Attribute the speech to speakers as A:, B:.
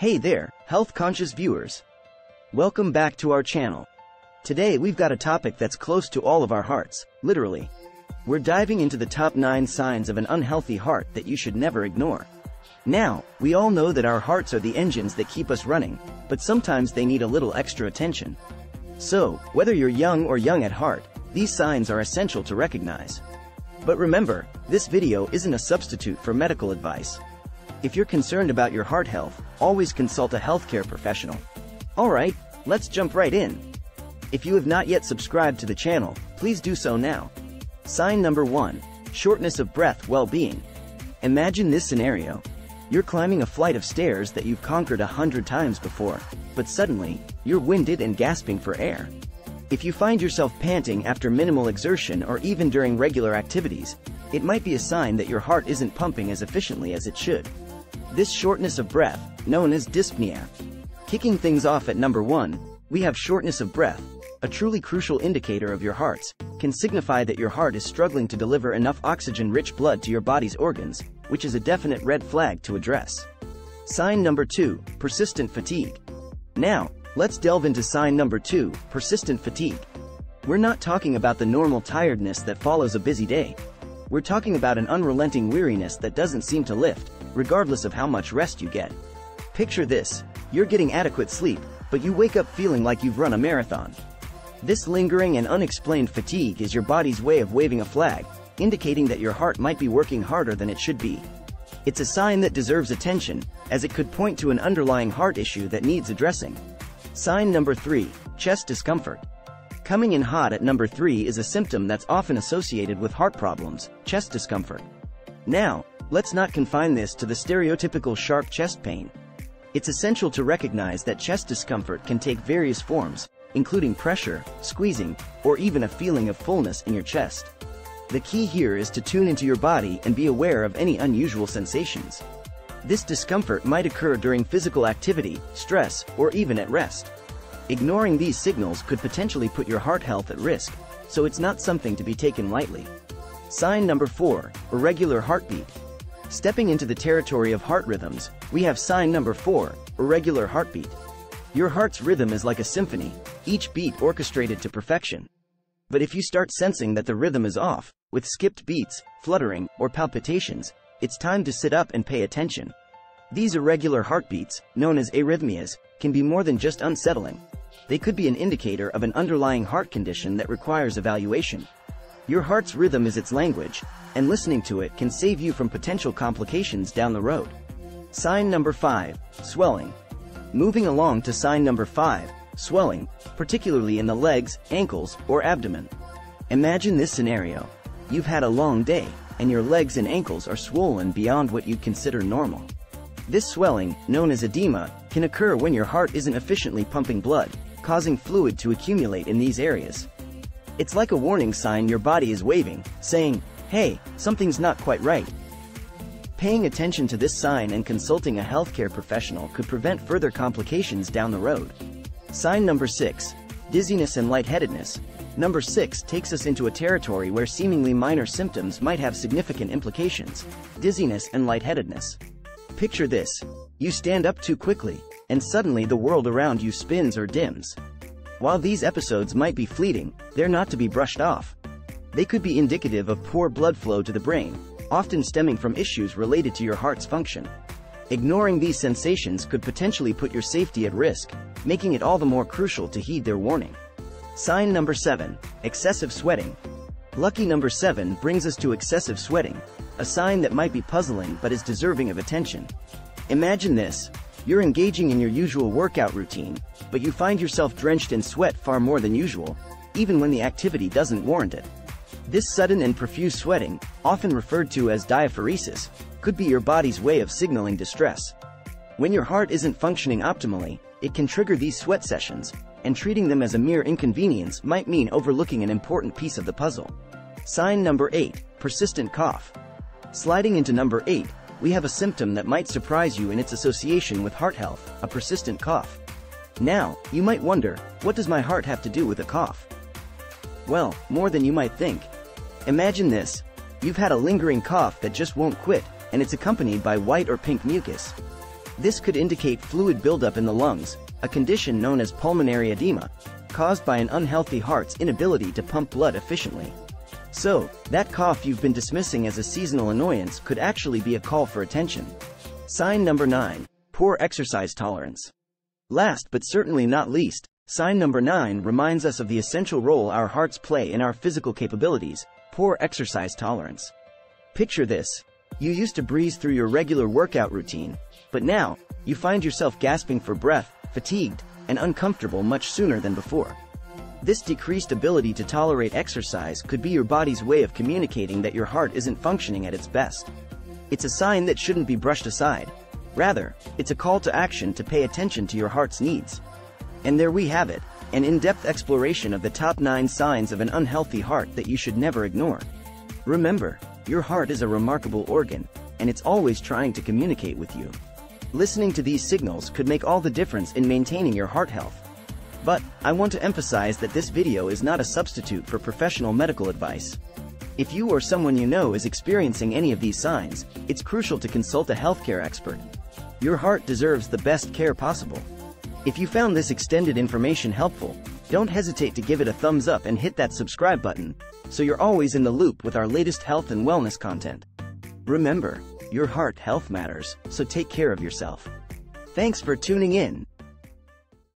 A: Hey there, health-conscious viewers. Welcome back to our channel. Today we've got a topic that's close to all of our hearts, literally. We're diving into the top 9 signs of an unhealthy heart that you should never ignore. Now, we all know that our hearts are the engines that keep us running, but sometimes they need a little extra attention. So, whether you're young or young at heart, these signs are essential to recognize. But remember, this video isn't a substitute for medical advice. If you're concerned about your heart health, always consult a healthcare professional. Alright, let's jump right in. If you have not yet subscribed to the channel, please do so now. Sign number 1. Shortness of breath well-being. Imagine this scenario. You're climbing a flight of stairs that you've conquered 100 times before, but suddenly, you're winded and gasping for air. If you find yourself panting after minimal exertion or even during regular activities, it might be a sign that your heart isn't pumping as efficiently as it should. This shortness of breath, known as dyspnea. Kicking things off at number 1, we have shortness of breath. A truly crucial indicator of your heart's, can signify that your heart is struggling to deliver enough oxygen-rich blood to your body's organs, which is a definite red flag to address. Sign number 2, persistent fatigue. Now, let's delve into sign number 2, persistent fatigue. We're not talking about the normal tiredness that follows a busy day. We're talking about an unrelenting weariness that doesn't seem to lift, regardless of how much rest you get. Picture this, you're getting adequate sleep, but you wake up feeling like you've run a marathon. This lingering and unexplained fatigue is your body's way of waving a flag, indicating that your heart might be working harder than it should be. It's a sign that deserves attention, as it could point to an underlying heart issue that needs addressing. Sign number 3, chest discomfort. Coming in hot at number 3 is a symptom that's often associated with heart problems, chest discomfort. Now, let's not confine this to the stereotypical sharp chest pain. It's essential to recognize that chest discomfort can take various forms, including pressure, squeezing, or even a feeling of fullness in your chest. The key here is to tune into your body and be aware of any unusual sensations. This discomfort might occur during physical activity, stress, or even at rest. Ignoring these signals could potentially put your heart health at risk, so it's not something to be taken lightly. Sign number 4, irregular heartbeat. Stepping into the territory of heart rhythms, we have sign number 4, irregular heartbeat. Your heart's rhythm is like a symphony, each beat orchestrated to perfection. But if you start sensing that the rhythm is off, with skipped beats, fluttering, or palpitations, it's time to sit up and pay attention. These irregular heartbeats, known as arrhythmias, can be more than just unsettling. They could be an indicator of an underlying heart condition that requires evaluation. Your heart's rhythm is its language, and listening to it can save you from potential complications down the road. Sign number 5, swelling. Moving along to sign number 5, swelling, particularly in the legs, ankles, or abdomen. Imagine this scenario. You've had a long day, and your legs and ankles are swollen beyond what you'd consider normal. This swelling, known as edema, can occur when your heart isn't efficiently pumping blood, causing fluid to accumulate in these areas. It's like a warning sign your body is waving, saying, "Hey, something's not quite right." Paying attention to this sign and consulting a healthcare professional could prevent further complications down the road. Sign number 6, dizziness and lightheadedness. Number 6 takes us into a territory where seemingly minor symptoms might have significant implications, dizziness and lightheadedness. Picture this, you stand up too quickly, and suddenly the world around you spins or dims. While these episodes might be fleeting, they're not to be brushed off. They could be indicative of poor blood flow to the brain, often stemming from issues related to your heart's function. Ignoring these sensations could potentially put your safety at risk, making it all the more crucial to heed their warning. Sign number 7, excessive sweating. Lucky number 7 brings us to excessive sweating, a sign that might be puzzling but is deserving of attention. Imagine this, you're engaging in your usual workout routine, but you find yourself drenched in sweat far more than usual, even when the activity doesn't warrant it. This sudden and profuse sweating, often referred to as diaphoresis, could be your body's way of signaling distress. When your heart isn't functioning optimally, it can trigger these sweat sessions, and treating them as a mere inconvenience might mean overlooking an important piece of the puzzle. Sign number 8, persistent cough. Sliding into number 8, we have a symptom that might surprise you in its association with heart health, a persistent cough. Now, you might wonder, what does my heart have to do with a cough? Well, more than you might think. Imagine this, you've had a lingering cough that just won't quit, and it's accompanied by white or pink mucus. This could indicate fluid buildup in the lungs, a condition known as pulmonary edema, caused by an unhealthy heart's inability to pump blood efficiently. So, that cough you've been dismissing as a seasonal annoyance could actually be a call for attention. Sign number 9. Poor exercise tolerance. Last but certainly not least, sign number 9 reminds us of the essential role our hearts play in our physical capabilities: poor exercise tolerance. Picture this. You used to breeze through your regular workout routine, but now, you find yourself gasping for breath, fatigued, and uncomfortable much sooner than before. This decreased ability to tolerate exercise could be your body's way of communicating that your heart isn't functioning at its best. It's a sign that shouldn't be brushed aside. Rather, it's a call to action to pay attention to your heart's needs. And there we have it, an in-depth exploration of the top 9 signs of an unhealthy heart that you should never ignore. Remember, your heart is a remarkable organ, and it's always trying to communicate with you. Listening to these signals could make all the difference in maintaining your heart health. But, I want to emphasize that this video is not a substitute for professional medical advice. If you or someone you know is experiencing any of these signs, it's crucial to consult a healthcare expert. Your heart deserves the best care possible. If you found this extended information helpful, don't hesitate to give it a thumbs up and hit that subscribe button, so you're always in the loop with our latest health and wellness content. Remember, your heart health matters, so take care of yourself. Thanks for tuning in.